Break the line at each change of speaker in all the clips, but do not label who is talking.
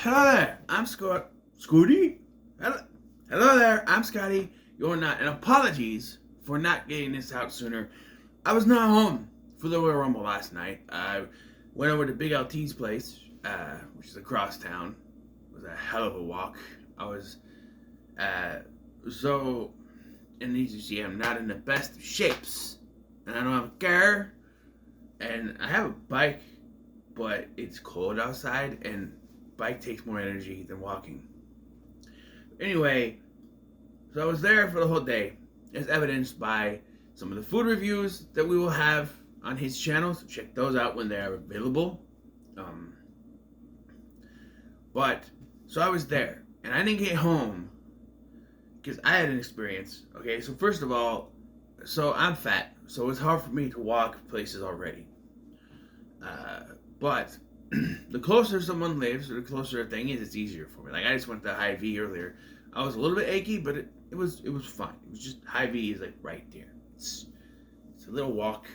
Hello there, I'm Scott. Scotty? Hello there, I'm Scotty. You're not. And apologies for not getting this out sooner. I was not home for the Royal Rumble last night. I went over to Big LT's place, which is across town. It was a hell of a walk. I was, and as you see, I'm not in the best of shapes. And I don't have a car. And I have a bike, but it's cold outside, and bike takes more energy than walking. Anyway, so I was there for the whole day, as evidenced by some of the food reviews that we will have on his channel, so check those out when they are available. So I was there, and I didn't get home because I had an experience. Okay, so first of all, so I'm fat, so it's hard for me to walk places already. But the closer someone lives, or the closer a thing is, it's easier for me. Like, I just went to Hy-Vee earlier. I was a little bit achy, but it was fine. It was just, Hy-Vee is like right there. It's a little walk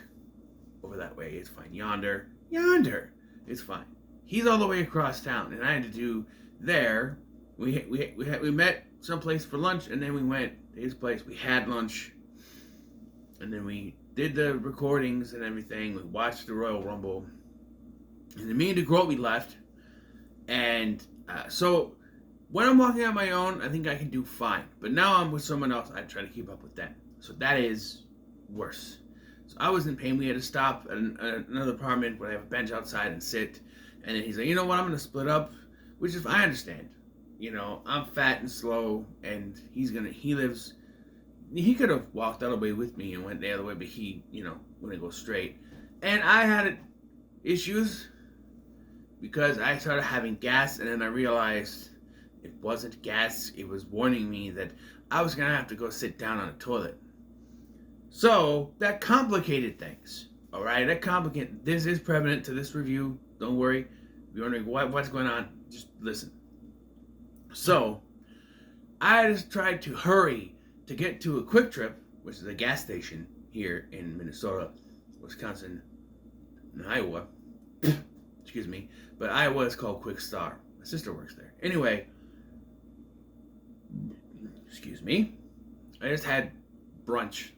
over that way. It's fine. Yonder, it's fine. He's all the way across town, and I had to do there. We met someplace for lunch, and then we went to his place. We had lunch, and then we did the recordings and everything. We watched the Royal Rumble. And then me and DeGroat, we left. And so when I'm walking on my own, I think I can do fine. But now I'm with someone else, I try to keep up with them. So that is worse. So I was in pain. We had to stop at another apartment where I have a bench outside and sit. And then he's like, you know what, I'm going to split up. Which is, I understand. You know, I'm fat and slow. And he could have walked all the way with me and went the other way. But he, wouldn't go straight. And I had issues because I started having gas, and then I realized it wasn't gas. It was warning me that I was going to have to go sit down on a toilet. So that complicated things. All right, this is prevalent to this review. Don't worry. If you're wondering what's going on, just listen. So I just tried to hurry to get to a Quick Trip, which is a gas station here in Minnesota, Wisconsin, and Iowa. Excuse me. But Iowa is called Quick Star. My sister works there. Anyway, excuse me. I just had brunch.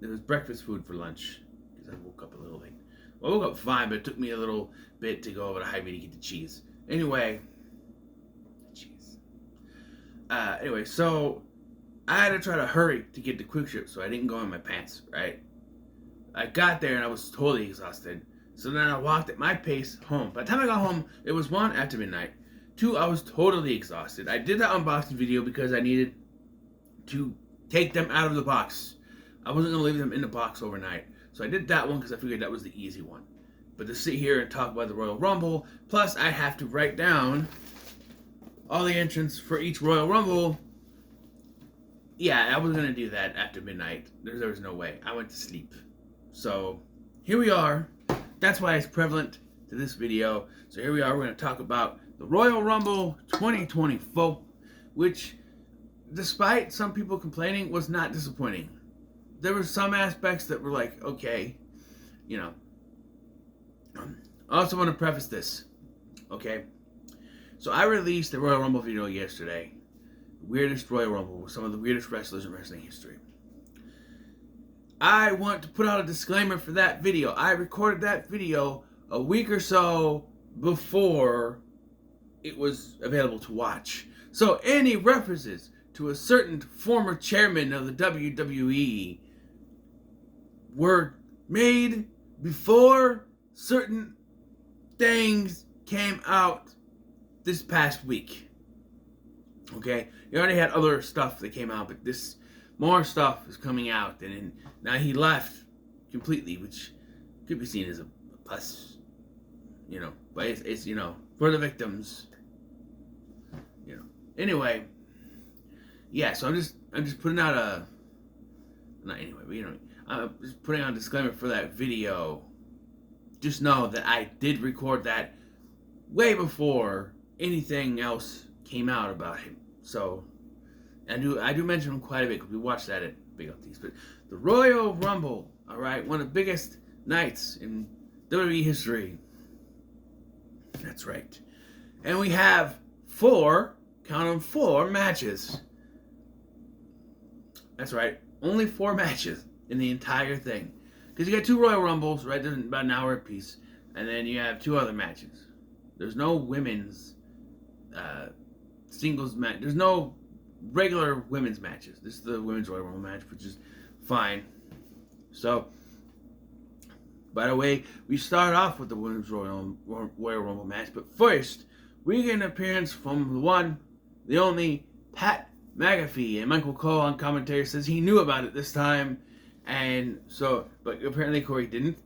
It was breakfast food for lunch because I woke up a little late. Well, I woke up fine, but it took me a little bit to go over to Hy-Vee to get the cheese. Anyway, so I had to try to hurry to get the Quick Trip, so I didn't go in my pants, right? I got there and I was totally exhausted. So then I walked at my pace home. By the time I got home, it was 1, after midnight. 2, I was totally exhausted. I did that unboxing video because I needed to take them out of the box. I wasn't going to leave them in the box overnight. So I did that one because I figured that was the easy one. But to sit here and talk about the Royal Rumble, plus I have to write down all the entrants for each Royal Rumble. Yeah, I was going to do that after midnight. There was no way. I went to sleep. So here we are. That's why it's prevalent to this video. So here we are. We're going to talk about the Royal Rumble 2024, which, despite some people complaining, was not disappointing. There were some aspects that were like, okay, I also want to preface this, okay? So I released the Royal Rumble video yesterday. Weirdest Royal Rumble with some of the weirdest wrestlers in wrestling history. I want to put out a disclaimer for that video. I recorded that video a week or so before it was available to watch. So any references to a certain former chairman of the WWE were made before certain things came out this past week. Okay? You already had other stuff that came out, but this more stuff is coming out, and now he left completely, which could be seen as a plus, but it's for the victims, Anyway, yeah. So I'm just putting out I'm just putting out a disclaimer for that video. Just know that I did record that way before anything else came out about him. So I do mention him quite a bit because we watched that at Big LT's. But the Royal Rumble, all right, one of the biggest nights in WWE history. That's right. And we have 4, count them, 4 matches. That's right, only 4 matches in the entire thing. Because you got 2 Royal Rumbles, right? They're about an hour apiece. And then you have 2 other matches. There's no women's singles match. There's no regular women's matches. This is the women's Royal Rumble match, which is fine. So, by the way, we start off with the women's Royal Rumble match. But first, we get an appearance from the one, the only, Pat McAfee. And Michael Cole on commentary says he knew about it this time. And so, but apparently Corey didn't.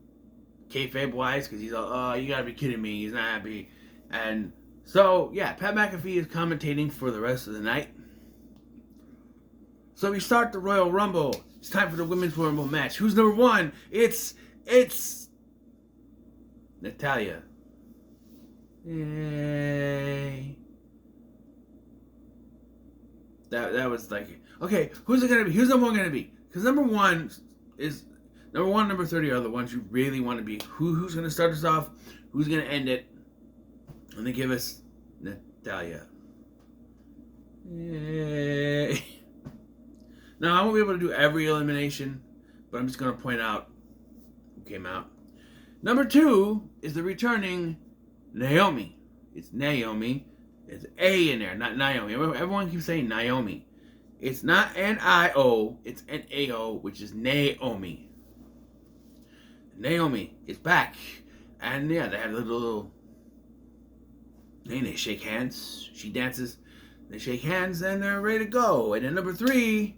Kayfabe wise, because he's all, oh, you gotta be kidding me. He's not happy. And so, yeah, Pat McAfee is commentating for the rest of the night. So we start the Royal Rumble. It's time for the Women's Royal Rumble match. Who's number 1? It's Natalya. Yay. That was like, okay, who's it gonna be? Who's number 1 gonna be? Because number 1 is number 1, number 30 are the ones you really want to be. Who's gonna start us off? Who's gonna end it? And they give us Natalya. Yay. Now I won't be able to do every elimination, but I'm just gonna point out who came out. Number 2 is the returning Naomi. It's Naomi. It's A in there, not Naomi. Everyone keeps saying Naomi. It's not N-I-O, it's N-A-O, which is Naomi. Naomi is back. And yeah, they have a little... They shake hands. She dances. They shake hands and they're ready to go. And then number 3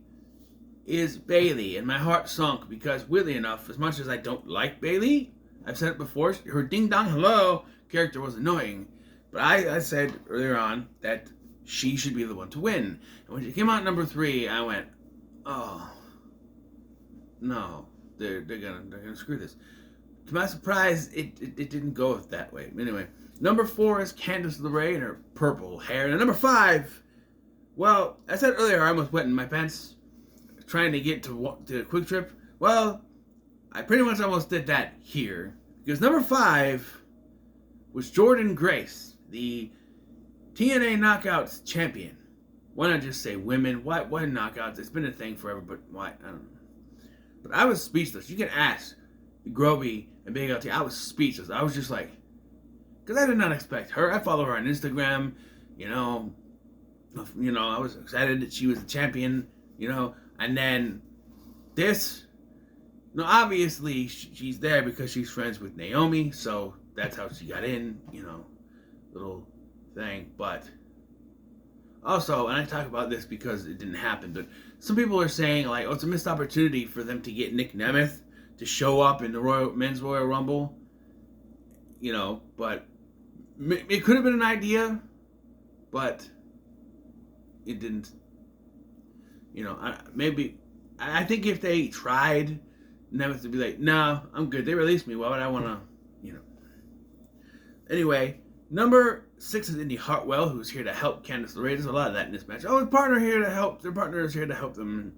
is Bayley. And my heart sunk because, weirdly enough, as much as I don't like Bayley, I've said it before, her ding dong hello character was annoying. But I said earlier on that she should be the one to win. And when she came out number 3, I went, oh no, they're gonna screw this. To my surprise, it didn't go that way. Anyway, number 4 is Candice LeRae and her purple hair. And number 5, well, I said earlier I almost wet in my pants trying to get to Quick Trip. Well, I pretty much almost did that here. Because number 5 was Jordynne Grace, the TNA Knockouts champion. Why not just say women? Why knockouts? It's been a thing forever, but why? I don't know. But I was speechless. You can ask Groby and Big LT. I was speechless. I was just like, because I did not expect her. I follow her on Instagram. You know, I was excited that she was the champion. And then this. No, obviously she's there because she's friends with Naomi, so that's how she got in. Little thing. But also, and I talk about this because it didn't happen, but some people are saying like, oh, it's a missed opportunity for them to get Nick Nemeth to show up in the Men's Royal Rumble. But it could have been an idea, but it didn't. I think if they tried Nemeth to be like, no, I'm good. They released me. Why would I want to, Anyway, number 6 is Indy Hartwell, who's here to help Candice LeRae. There's a lot of that in this match. Oh, his partner here to help. Their partner is here to help them.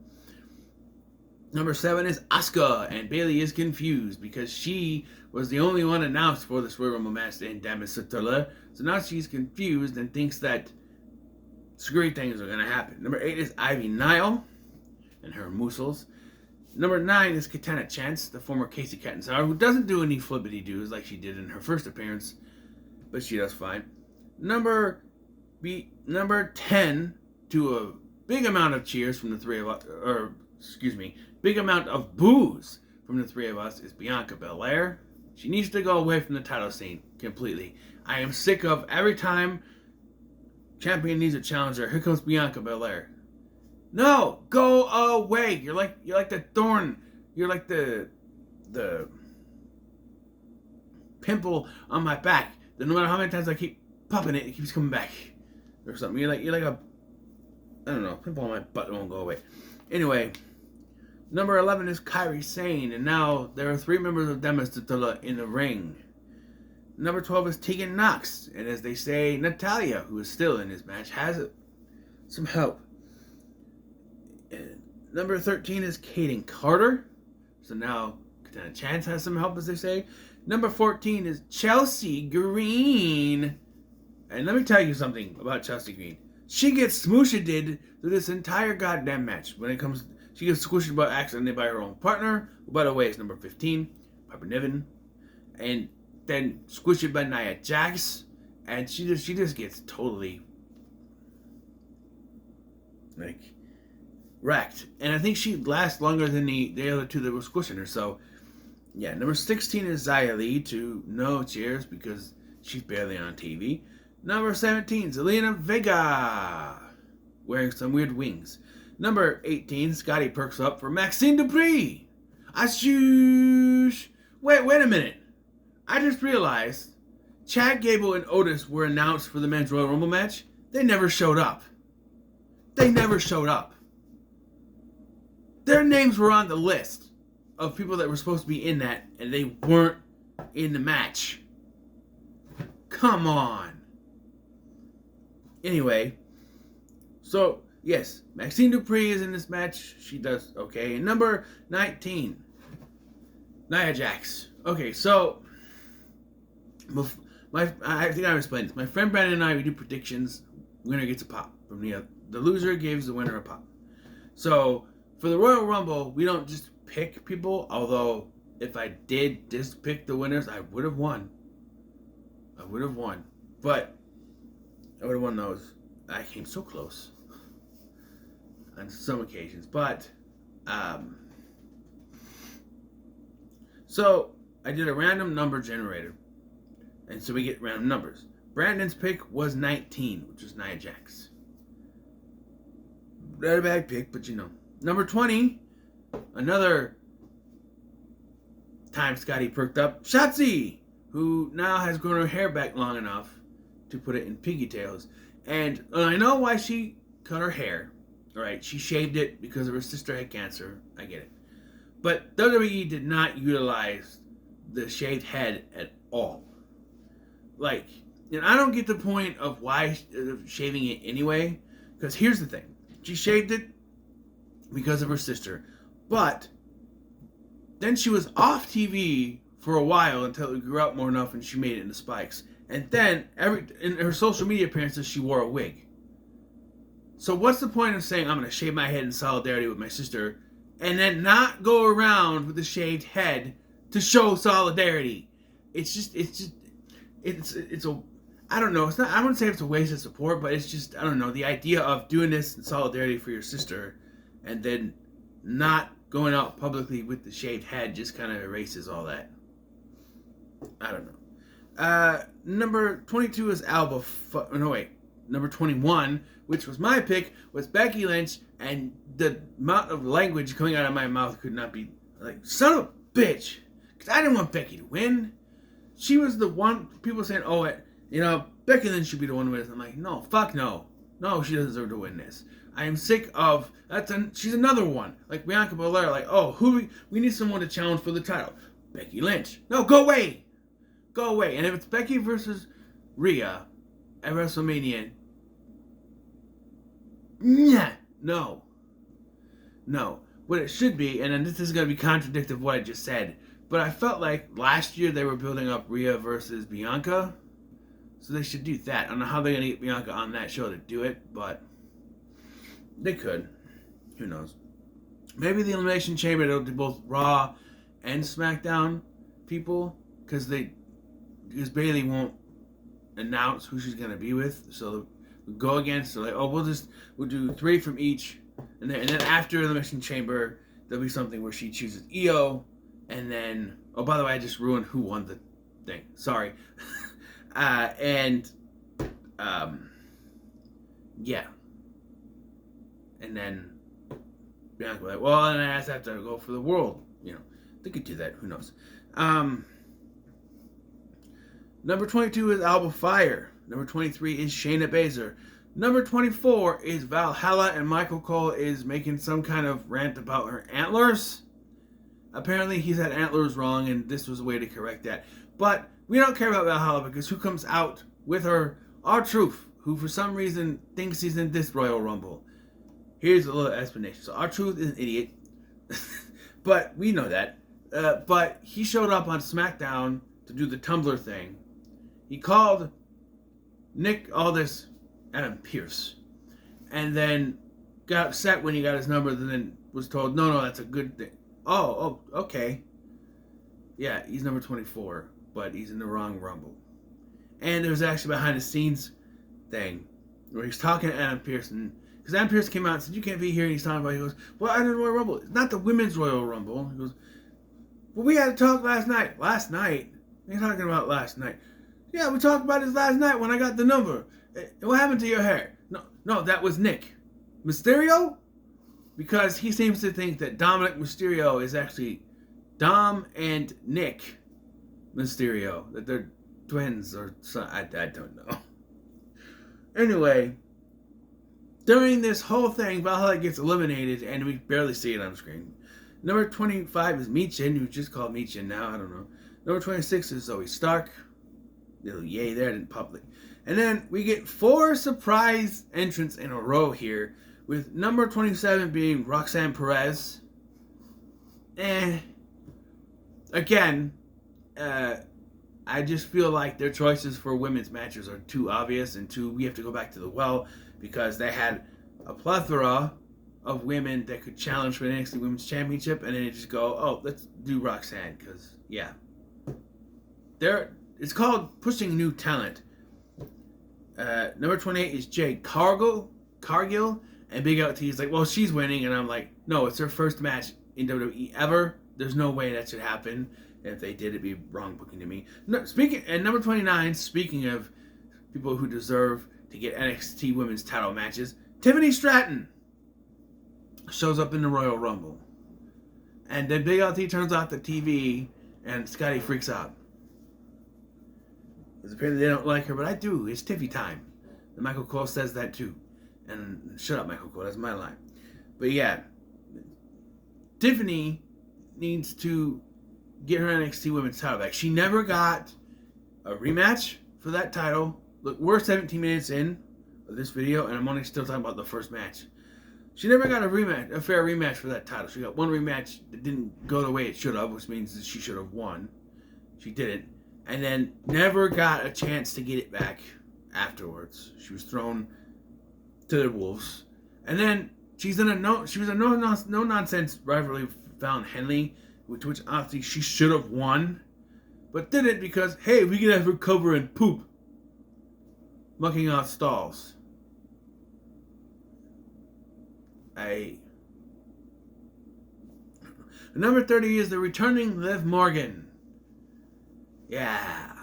Number 7 is Asuka, and Bayley is confused because she was the only one announced for this Royal Rumble match in Damisatula. So now she's confused and thinks that screwy things are going to happen. Number 8 is Ivy Nile and her muscles. Number 9 is Katana Chance, the former Casey Catanzaro, who doesn't do any flippity-doos like she did in her first appearance, but she does fine. Number 10, to a big amount of cheers from the three of us, big amount of boos from the 3 of us, is Bianca Belair. She needs to go away from the title scene completely. I am sick of every time champion needs a challenger, here comes Bianca Belair. No, go away. You're like the thorn. You're like the pimple on my back. That no matter how many times I keep popping it, it keeps coming back or something. You're like a, I don't know, pimple on my butt that won't go away. Anyway, number 11 is Kairi Sane, and now there are 3 members of Damisatula in the ring. Number 12 is Tegan Knox, and as they say, Natalya, who is still in this match, has some help. And number 13 is Kaden Carter. So now Katana Chance has some help, as they say. Number 14 is Chelsea Green. And let me tell you something about Chelsea Green. She gets smooshed through this entire goddamn match. When it comes, she gets squished by accident by her own partner, who by the way is number 15, Piper Niven, and then squished by Nia Jax, and she just gets totally wrecked. And I think she lasts longer than the other two that were squishing her. So yeah, number 16 is Xia Li to no cheers because she's barely on TV. Number 17, Zelina Vega, wearing some weird wings. Number 18, Scotty perks up for Maxine Dupree. Ashoosh. Wait a minute. I just realized Chad Gable and Otis were announced for the Men's Royal Rumble match. They never showed up. Their names were on the list of people that were supposed to be in that, and they weren't in the match. Come on. Anyway, so yes, Maxine Dupree is in this match. She does okay. And number 19, Nia Jax. Okay, so I think I've explained this. My friend Brandon and I, we do predictions. Winner gets a pop from the loser gives the winner a pop. So for the Royal Rumble, we don't just pick people. Although if I did just pick the winners, I would have won. But I would have won those. I came so close on some occasions. But, so I did a random number generator. And so we get random numbers. Brandon's pick was 19, which was Nia Jax. Not a bad pick, but you know. Number 20, another time Scotty perked up, Shotzi, who now has grown her hair back long enough to put it in pigtails. And I know why she cut her hair. Alright, she shaved it because her sister had cancer. I get it. But WWE did not utilize the shaved head at all. Like, and I don't get the point of why shaving it anyway. Because here's the thing. She shaved it because of her sister. But then she was off TV for a while until it grew out more enough and she made it into spikes. And then in her social media appearances, she wore a wig. So what's the point of saying I'm going to shave my head in solidarity with my sister and then not go around with a shaved head to show solidarity? It's a, I don't know. It's not. I wouldn't say it's a waste of support, but it's just, I don't know. The idea of doing this in solidarity for your sister and then not going out publicly with the shaved head just kind of erases all that. I don't know. Number 22 is Alba. Number 21, which was my pick, was Becky Lynch, and the amount of language coming out of my mouth could not be like, son of a bitch, because I didn't want Becky to win. She was the one, people saying, Becky Lynch should be the one to win this. I'm like, no, fuck no. No, she doesn't deserve to win this. I am sick of, she's another one. Like Bianca Belair, we need someone to challenge for the title. Becky Lynch. No, go away. Go away. And if it's Becky versus Rhea at WrestleMania, no. What it should be, and then this is going to be contradictory of what I just said, but I felt like last year they were building up Rhea versus Bianca, so they should do that. I don't know how they're going to get Bianca on that show to do it, but they could. Who knows? Maybe the Elimination Chamber, they'll do both Raw and SmackDown people, because Bayley won't announce who she's going to be with, so we'll go against, we'll do 3 from each, and then after Elimination Chamber, there'll be something where she chooses Io, and then, by the way, I just ruined who won the thing. Sorry. Yeah. And then Bianca will be like, then I have to go for the world. They could do that. Who knows? Number 22 is Alba Fire. Number 23 is Shayna Baszler. Number 24 is Valhalla, and Michael Cole is making some kind of rant about her antlers. Apparently he's had antlers wrong, and this was a way to correct that. But we don't care about Valhalla, because who comes out with her? R-Truth, who for some reason thinks he's in this Royal Rumble. Here's a little explanation. So R-Truth is an idiot. But we know that. But he showed up on SmackDown to do the Tumblr thing. He called Nick Aldis, Adam Pearce, and then got upset when he got his number, and then was told, no, that's a good thing. Oh, okay. Yeah, he's number 24, but he's in the wrong Rumble. And there was actually behind the scenes thing where he's talking to Adam Pearson, because Adam Pearson came out and said, you can't be here, and he's talking about, he goes, well, I don't know Royal Rumble. It's not the Women's Royal Rumble. He goes, well, we had to talk last night. Last night? What are you talking about last night? Yeah, we talked about this last night when I got the number. What happened to your hair? No, that was Nick. Mysterio? Because he seems to think that Dominic Mysterio is actually Dom and Nick Mysterio. That they're twins or something. I don't know. Anyway, during this whole thing, Valhalla gets eliminated and we barely see it on screen. Number 25 is Michin, who's just called Michin now, I don't know. Number 26 is Zoe Stark. Little yay there in public. And then we get 4 surprise entrants in a row here, with number 27 being Roxanne Perez. Again, I just feel like their choices for women's matches are too obvious, and we have to go back to the well, because they had a plethora of women that could challenge for the NXT Women's Championship, and then they just go, oh, let's do Roxanne, because, yeah. It's called pushing new talent. Number 28 is Jade Cargill, and Big LT is like, well, she's winning, and I'm like, no, it's her first match in WWE ever. There's no way that should happen. If they did, it'd be wrong booking to me. No, number 29, speaking of people who deserve to get NXT Women's title matches, Tiffany Stratton shows up in the Royal Rumble. And then Big LT turns off the TV, and Scotty freaks out. Because apparently they don't like her, but I do. It's Tiffy time. And Michael Cole says that too. And shut up, Michael Cole. That's my line. But yeah, Tiffany needs to get her NXT Women's title back. She never got a rematch for that title. Look, we're 17 minutes in of this video, and I'm only still talking about the first match. She never got a fair rematch for that title. She got one rematch that didn't go the way it should have, which means that she should have won. She didn't. And then never got a chance to get it back afterwards. She was thrown to the wolves. And then she was a no-nonsense rivalry with Fallon Henley, which obviously she should have won, but didn't because, hey, we can have her cover and poop, mucking out stalls. Number 30 is the returning Liv Morgan. Yeah.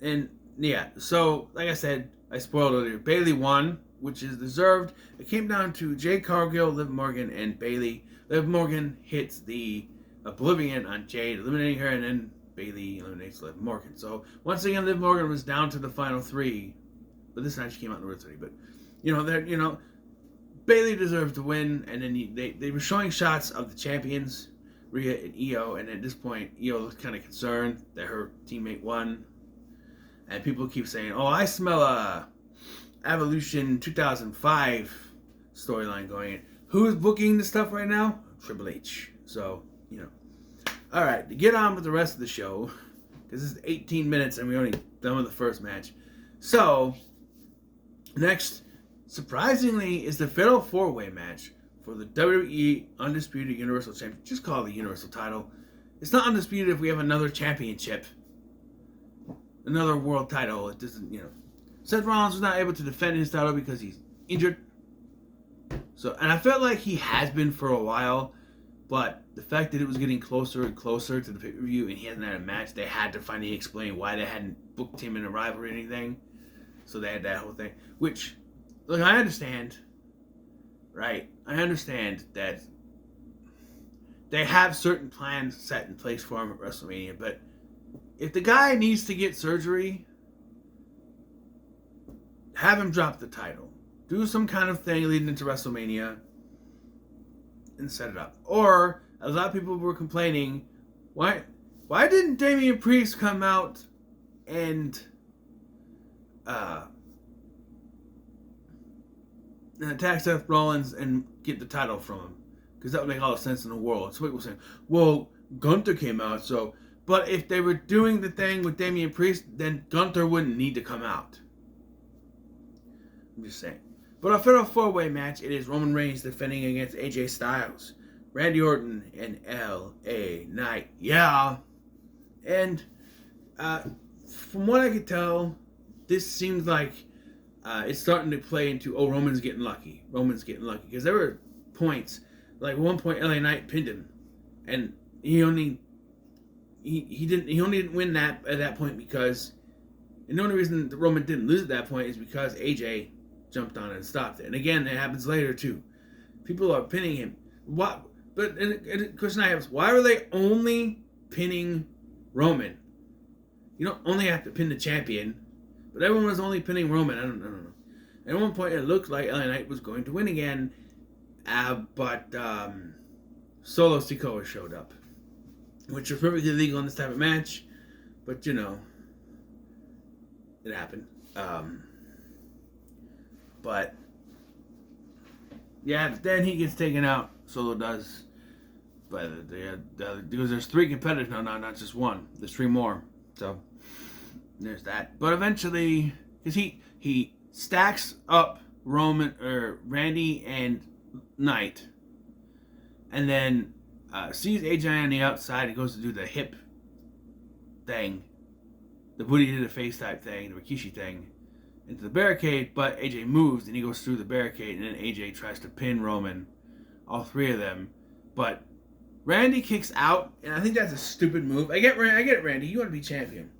And, yeah, so, like I said, I spoiled earlier, Bayley won, which is deserved. It came down to Jade Cargill, Liv Morgan, and Bayley. Liv Morgan hits the Oblivion on Jade, eliminating her, and then Bayley eliminates Liv Morgan. So, once again, Liv Morgan was down to the final 3, but this time she came out in number 3. But, Bayley deserved to win, and then they were showing shots of the champions, Rhea and Io, and at this point, Io looked kind of concerned that her teammate won. And people keep saying, oh, I smell a Evolution 2005 storyline going in. Who's booking this stuff right now? Triple H. So, Alright, to get on with the rest of the show, because this is 18 minutes and we're only done with the first match. So, next, surprisingly, is the Fatal 4-Way match for the WWE Undisputed Universal Championship. Just call it the Universal title. It's not undisputed if we have another championship. Another world title. It doesn't, Seth Rollins was not able to defend his title because he's injured. So, and I felt like he has been for a while, but the fact that it was getting closer and closer to the pay-per-view and he hasn't had a match, they had to finally explain why they hadn't booked him in a rivalry or anything. So they had that whole thing. Which, look, I understand. Right? I understand that they have certain plans set in place for him at WrestleMania, but if the guy needs to get surgery, have him drop the title. Do some kind of thing leading into WrestleMania and set it up. Or, a lot of people were complaining, why didn't Damian Priest come out and attack Seth Rollins and get the title from him? Because that would make all the sense in the world. So people were saying, well, Gunther came out, But if they were doing the thing with Damian Priest, then Gunther wouldn't need to come out. I'm just saying. But a fatal 4-way match, it is Roman Reigns defending against AJ Styles, Randy Orton, and LA Knight. Yeah. And from what I could tell, this seems like it's starting to play into, oh, Roman's getting lucky. Roman's getting lucky. Because there were points, like at one point LA Knight pinned him. And he only didn't win that at that point because, and the only reason that Roman didn't lose at that point is because AJ jumped on it and stopped it. And again, it happens later too. People are pinning him. What? But and the question I have is, why are they only pinning Roman? You don't only have to pin the champion, but everyone was only pinning Roman. I don't know. At one point, it looked like LA Knight was going to win again, but Solo Sikoa showed up, which was perfectly legal in this type of match, but you know, it happened. But yeah, then he gets taken out. Solo does, but because there's 3 competitors now, not just one. There's 3 more, so there's that. But eventually, because he stacks up Randy and Knight, and then sees AJ on the outside and goes to do the hip thing, the booty to the face type thing, the Rikishi thing, into the barricade, but AJ moves and he goes through the barricade, and then AJ tries to pin Roman, all 3 of them, but Randy kicks out, and I think that's a stupid move. I get it, Randy, you want to be champion,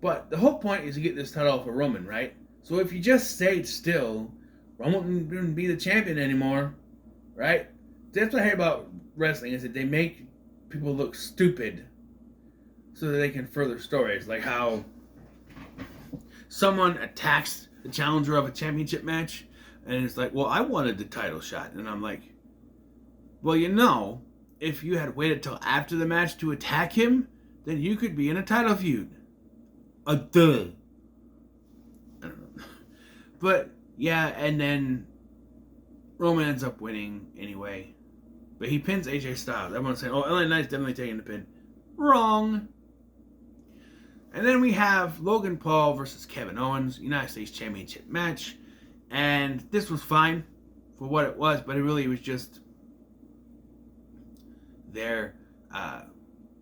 but the whole point is to get this title for Roman, right? So if you just stayed still, Roman wouldn't be the champion anymore, right? That's what I hate about wrestling, is that they make people look stupid so that they can further stories, like how someone attacks the challenger of a championship match, and it's like, well, I wanted the title shot. And I'm like, well, you know, if you had waited till after the match to attack him, then you could be in a title feud. Duh. I don't know. But, yeah, and then Roman ends up winning anyway. But he pins AJ Styles. Everyone's saying, oh, LA Knight's definitely taking the pin. Wrong. And then we have Logan Paul versus Kevin Owens, United States Championship match. And this was fine for what it was, but it really was just there.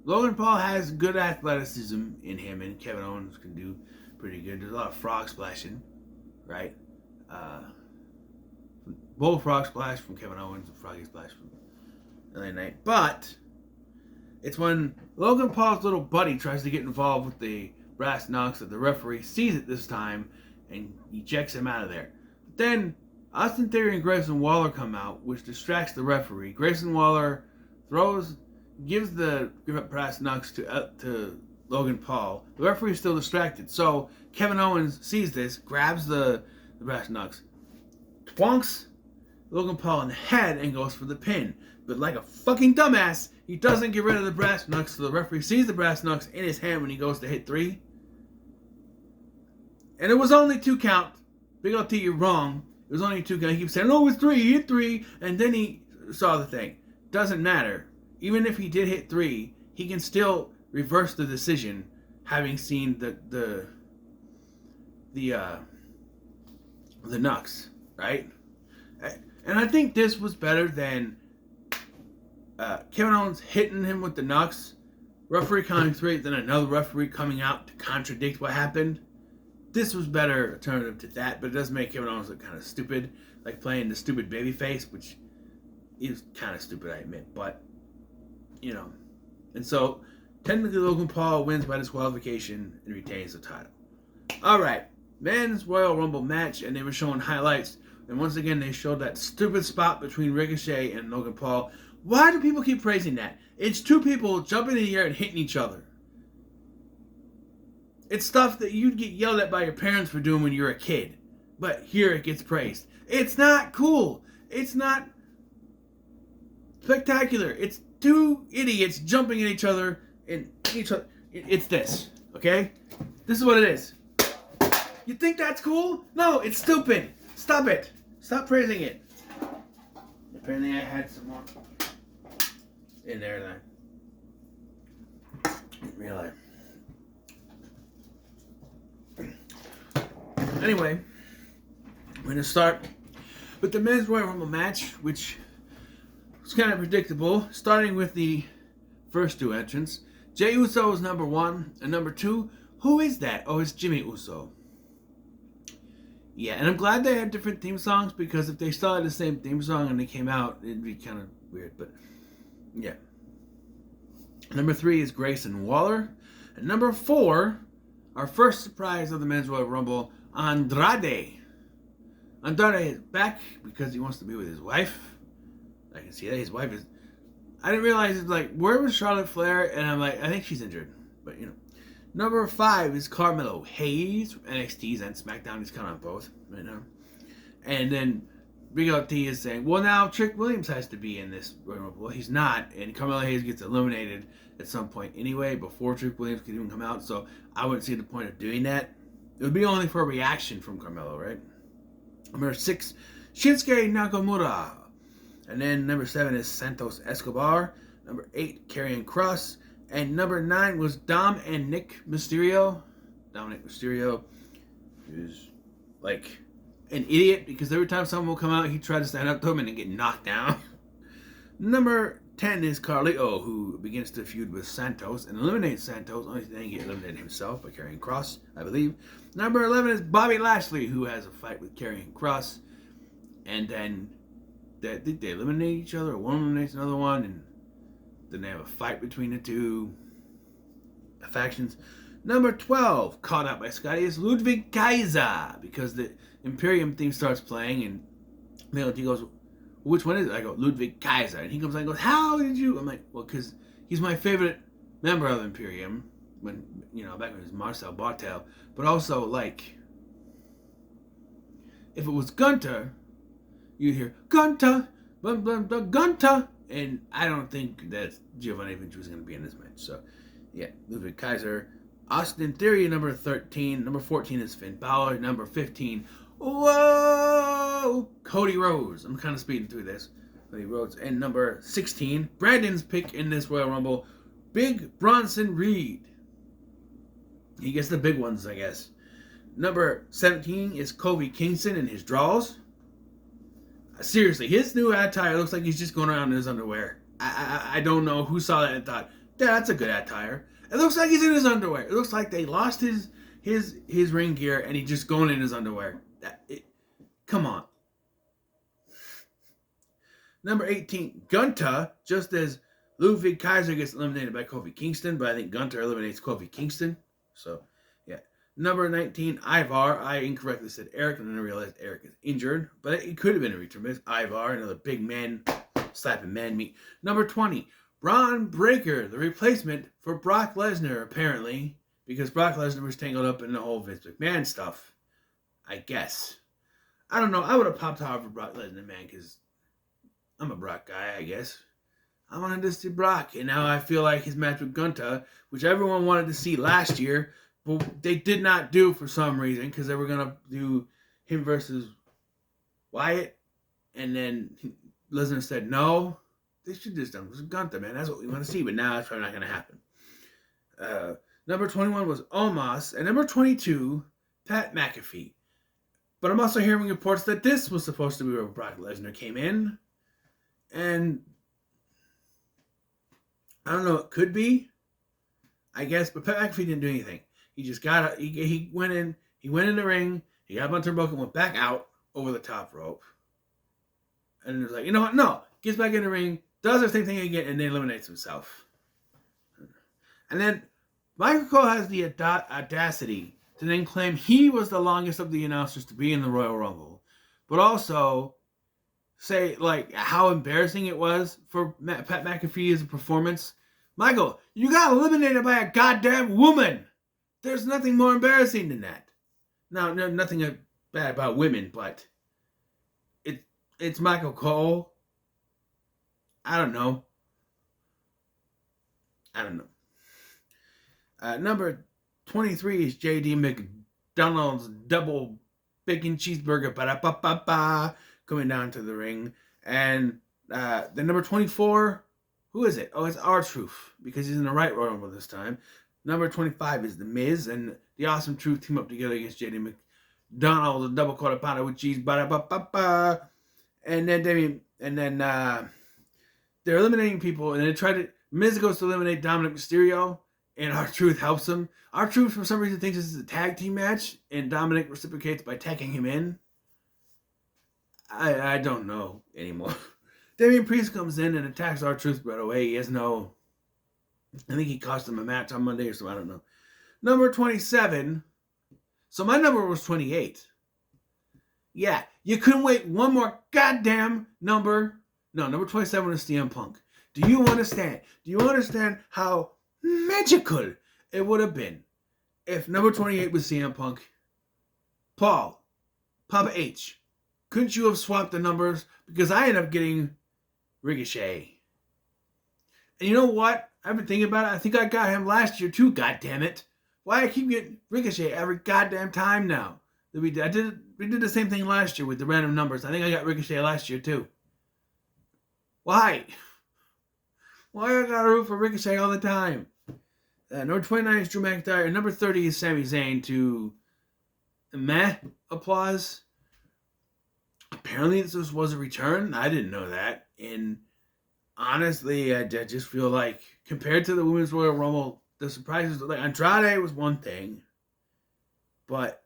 Logan Paul has good athleticism in him, and Kevin Owens can do pretty good. There's a lot of frog splashing, right? Bullfrog splash from Kevin Owens and Froggy splash from LA Knight. But it's when Logan Paul's little buddy tries to get involved with the brass knucks that the referee sees it this time and ejects him out of there. But then Austin Theory and Grayson Waller come out, which distracts the referee. Grayson Waller gives the brass knucks to Logan Paul. The referee's still distracted, so Kevin Owens sees this, grabs the brass knucks, twonks Logan Paul in the head, and goes for the pin. But like a fucking dumbass, he doesn't get rid of the brass knucks, so the referee sees the brass knucks in his hand when he goes to hit 3. And it was only 2 count. Big L T, you're wrong. It was only 2 count. He keeps saying, no, it was 3, he hit 3, and then he saw the thing. Doesn't matter. Even if he did hit 3, he can still reverse the decision, having seen the knucks, right? And I think this was better than Kevin Owens hitting him with the knucks, referee counting 3, then another referee coming out to contradict what happened. This was better alternative to that, but it does make Kevin Owens look kind of stupid, like playing the stupid babyface, which is kind of stupid, I admit, but, you know. And so, technically Logan Paul wins by disqualification and retains the title. Alright, men's Royal Rumble match, and they were showing highlights. And once again, they showed that stupid spot between Ricochet and Logan Paul. Why do people keep praising that? It's 2 people jumping in the air and hitting each other. It's stuff that you'd get yelled at by your parents for doing when you were a kid. But here it gets praised. It's not cool. It's not spectacular. It's 2 idiots jumping at each other and each other. It's this, okay? This is what it is. You think that's cool? No, it's stupid. Stop it. Stop praising it. Apparently I had some more in there then. Really. Anyway, we're going to start with the Men's Royal Rumble match, which was kind of predictable, starting with the first two entrants. Jey Uso is number one, and number two, who is that? Oh, it's Jimmy Uso. Yeah, and I'm glad they had different theme songs, because if they still had the same theme song and they came out, it'd be kind of weird, but yeah. Number three is Grayson Waller. And number four, our first surprise of the Men's Royal Rumble, Andrade. Andrade is back because he wants to be with his wife. I can see that. His wife is... I didn't realize, it's like, where was Charlotte Flair? And I'm like, I think she's injured. But, you know. Number five is Carmelo Hayes from NXT and SmackDown. He's kind of on both right now. And then Big LT is saying, well, now Trick Williams has to be in this Royal Rumble. Well, he's not. And Carmelo Hayes gets eliminated at some point anyway, before Trick Williams could even come out. So I wouldn't see the point of doing that. It would be only for a reaction from Carmelo, right? Number six, Shinsuke Nakamura. And then number seven is Santos Escobar. Number eight, Karrion Kross. And number nine was Dom and Nick Mysterio. Dominic Mysterio is like an idiot, because every time someone will come out, he tries to stand up to him and then get knocked down. Number 10 is Carlito, who begins to feud with Santos and eliminates Santos. Only thing he eliminated himself by Karrion Kross, I believe. Number 11 is Bobby Lashley, who has a fight with Karrion Kross. And then they eliminate each other, or one eliminates another one, and then they have a fight between the two factions. Number 12, caught out by Scotty, is Ludwig Kaiser, because the Imperium theme starts playing, and he goes, which one is it? I go, Ludwig Kaiser. And he comes out and goes, how did you? I'm like, well, because he's my favorite member of Imperium, when, you know, back when it was Marcel Bartel. But also, like, if it was Gunter, you'd hear, Gunter, blah, blah, blah, Gunter. And I don't think that Giovanni Vinci was going to be in this match. So, yeah, Ludwig Kaiser. Austin Theory, number 13. Number 14 is Finn Balor. Number 15, whoa, Cody Rhodes. I'm kind of speeding through this. Cody Rhodes. And number 16, Brandon's pick in this Royal Rumble, Big Bronson Reed. He gets the big ones, I guess. Number 17 is Kofi Kingston in his draws. Seriously, his new attire looks like he's just going around in his underwear. I don't know who saw that and thought, yeah, that's a good attire. It looks like he's in his underwear. It looks like they lost his ring gear and he's just going in his underwear. Come on. Number 18, Gunter, just as Ludwig Kaiser gets eliminated by Kofi Kingston, but I think Gunter eliminates Kofi Kingston. So, yeah. Number 19, Ivar. I incorrectly said Eric, and then I realized Eric is injured. But it could have been a return miss. Ivar, another big man, slapping man meat. Number 20, Braun Breaker, the replacement for Brock Lesnar, apparently. Because Brock Lesnar was tangled up in the whole Vince McMahon stuff. I guess. I don't know. I would have popped hard for Brock Lesnar, man, because I'm a Brock guy, I guess. I wanted to see Brock. And now I feel like his match with Gunter, which everyone wanted to see last year, but they did not do for some reason, because they were going to do him versus Wyatt. And then Lesnar said no. They should just done with Gunter, man. That's what we want to see. But now it's probably not going to happen. Number 21 was Omos. And number 22, Pat McAfee. But I'm also hearing reports that this was supposed to be where Brock Lesnar came in. And I don't know, it could be, I guess. But Pat McAfee didn't do anything. He just got, he went in the ring, he got up on turnbuckle and went back out over the top rope. And it was like, you know what? No. Gets back in the ring, does the same thing again, and then eliminates himself. And then Michael Cole has the audacity to then claim he was the longest of the announcers to be in the Royal Rumble. But also say, like, how embarrassing it was for Pat McAfee's performance. Michael, you got eliminated by a goddamn woman. There's nothing more embarrassing than that. Now, nothing bad about women, but it's Michael Cole. I don't know. Number 23 is J.D. McDonald's double bacon cheeseburger, ba-da-ba-ba-ba, coming down to the ring. And the number 24 Who is it? Oh, it's R-Truth, because he's in the right Royal Rumble this time. Number 25 is The Miz, and the Awesome Truth team up together against JD McDonald, the double quarter pounder with cheese, ba-da-ba-ba-ba. And then they're eliminating people, and Miz goes to eliminate Dominic Mysterio, and R-Truth helps him. R-Truth, for some reason, thinks this is a tag team match, and Dominic reciprocates by tagging him in. I don't know anymore. Damian Priest comes in and attacks R-Truth right away. He has no... I think he cost him a match on Monday or something. I don't know. Number 27. So my number was 28. Yeah, you couldn't wait one more goddamn number. No, number 27 is CM Punk. Do you understand? Do you understand how magical it would have been if number 28 was CM Punk? Paul, Papa H, couldn't you have swapped the numbers? Because I ended up getting Ricochet. And you know what? I've been thinking about it. I think I got him last year too, goddammit. Why I keep getting Ricochet every goddamn time now? We did the same thing last year with the random numbers. I think I got Ricochet last year too. Why? Why I gotta root for Ricochet all the time? Number 29 is Drew McIntyre, and number 30 is Sami Zayn to meh applause. Apparently this was a return. I didn't know that. And honestly, I just feel like compared to the Women's Royal Rumble, the surprises, like Andrade was one thing, but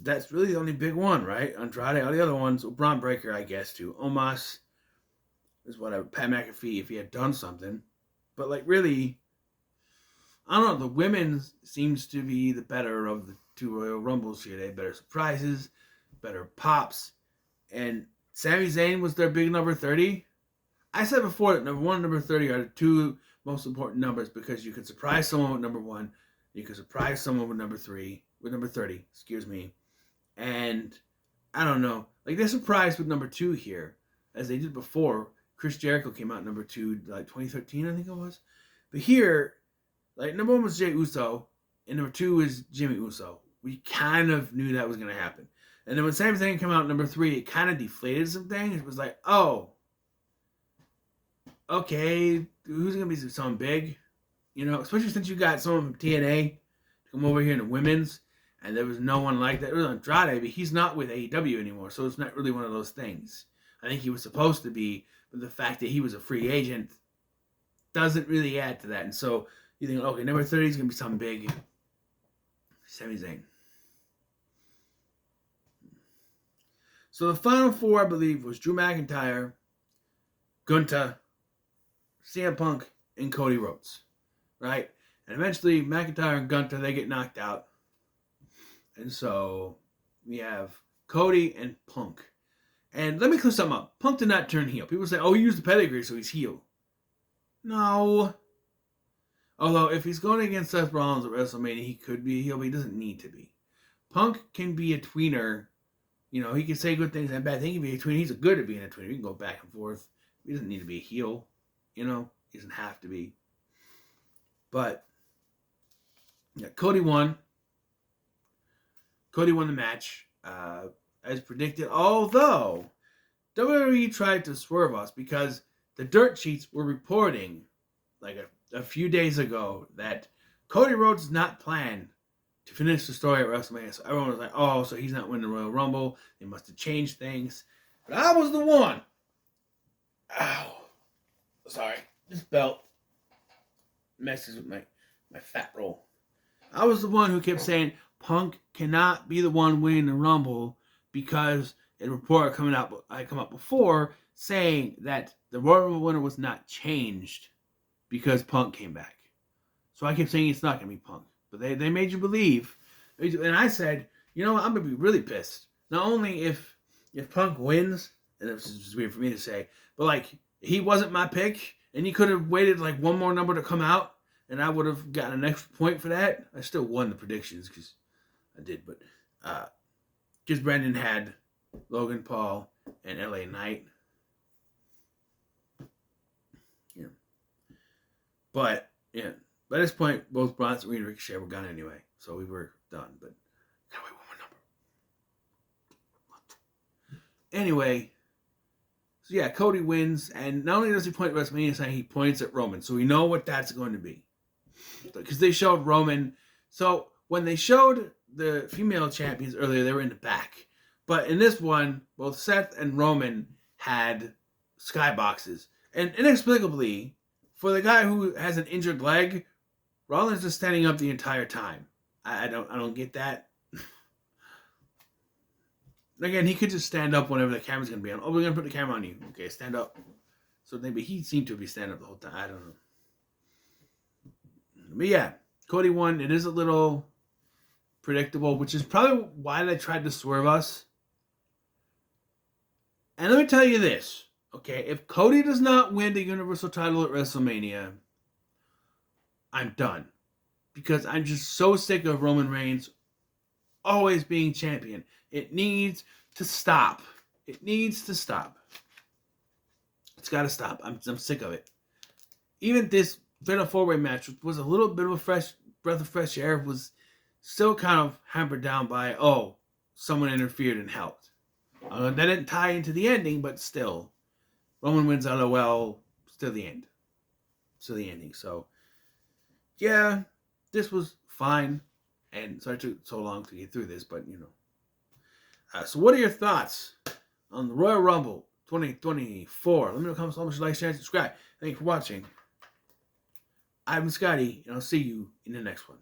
that's really the only big one, right? Andrade, all the other ones, Braun Breaker, I guess, too. Omos is whatever. Pat McAfee, if he had done something. But, like, really, I don't know. The women's seems to be the better of the two Royal Rumbles here. They had better surprises, better pops. And Sami Zayn was their big number 30. I said before that number 1 and number 30 are the two most important numbers because you could surprise someone with number 1. You could surprise someone with number 30, excuse me. And I don't know. Like, they're surprised with number 2 here, as they did before. Chris Jericho came out number 2, like 2013, I think it was. But here, like, number 1 was Jey Uso, and number 2 is Jimmy Uso. We kind of knew that was going to happen. And then when Sami Zayn came out number 3, it kind of deflated some things. It was like, oh, okay, who's going to be someone big? You know, especially since you got someone from TNA to come over here in the women's, and there was no one like that. It was Andrade, but he's not with AEW anymore, so it's not really one of those things. I think he was supposed to be, but the fact that he was a free agent doesn't really add to that. And so you think, okay, number 30 is going to be something big. Sami Zayn. So the final 4, I believe, was Drew McIntyre, Gunther, CM Punk, and Cody Rhodes, right? And eventually, McIntyre and Gunther, they get knocked out. And so we have Cody and Punk. And let me clear something up. Punk did not turn heel. People say, oh, he used the pedigree, so he's heel. No. Although, if he's going against Seth Rollins at WrestleMania, he could be a heel, but he doesn't need to be. Punk can be a tweener. You know, he can say good things and bad things. He can be a tweener. He's good at being a tweener. He can go back and forth. He doesn't need to be a heel. You know, he doesn't have to be. But, yeah, Cody won. Cody won the match, as predicted. Although, WWE tried to swerve us because the dirt sheets were reporting, like a few days ago, that Cody Rhodes does not plan to finish the story at WrestleMania. So everyone was like, oh, so he's not winning the Royal Rumble. They must have changed things. But I was the one. Ow. Sorry. This belt messes with my fat roll. I was the one who kept saying Punk cannot be the one winning the Rumble because a report come up before saying that the Royal Rumble winner was not changed because Punk came back. So I kept saying it's not going to be Punk. But they made you believe. And I said, you know what, I'm going to be really pissed. Not only if Punk wins, and it's just weird for me to say, but like, he wasn't my pick, and he could have waited like one more number to come out, and I would have gotten an extra point for that. I still won the predictions, because I did, but because Brendan had Logan Paul and LA Knight. Yeah. But, yeah. By this point, both Bronson and Ricochet were gone anyway, so we were done. But gotta wait one more number. Anyway, So yeah, Cody wins, and not only does he point at WrestleMania, he points at Roman. So we know what that's going to be. Because they showed Roman. So when they showed the female champions earlier, they were in the back. But in this one, both Seth and Roman had skyboxes. And inexplicably, for the guy who has an injured leg, Rollins is standing up the entire time. I don't get that. Again, he could just stand up whenever the camera's going to be on. Oh, we're going to put the camera on you. Okay, stand up. So maybe he seemed to be standing up the whole time. I don't know. But yeah, Cody won. It is a little predictable, which is probably why they tried to swerve us. And let me tell you this, okay? If Cody does not win the Universal title at WrestleMania, I'm done. Because I'm just so sick of Roman Reigns always being champion. It needs to stop. It needs to stop. It's got to stop. I'm sick of it. Even this Fatal 4-Way match, which was a little bit of a breath of fresh air, was still kind of hampered down by, someone interfered and helped. That didn't tie into the ending, but still. Roman wins LOL, still the end. Still the ending. So, yeah, this was fine. And sorry it took so long to get through this, but, so what are your thoughts on the Royal Rumble 2024? Let me know in the comments how much you like, share, and subscribe. Thank you for watching. I'm Scotty, and I'll see you in the next one.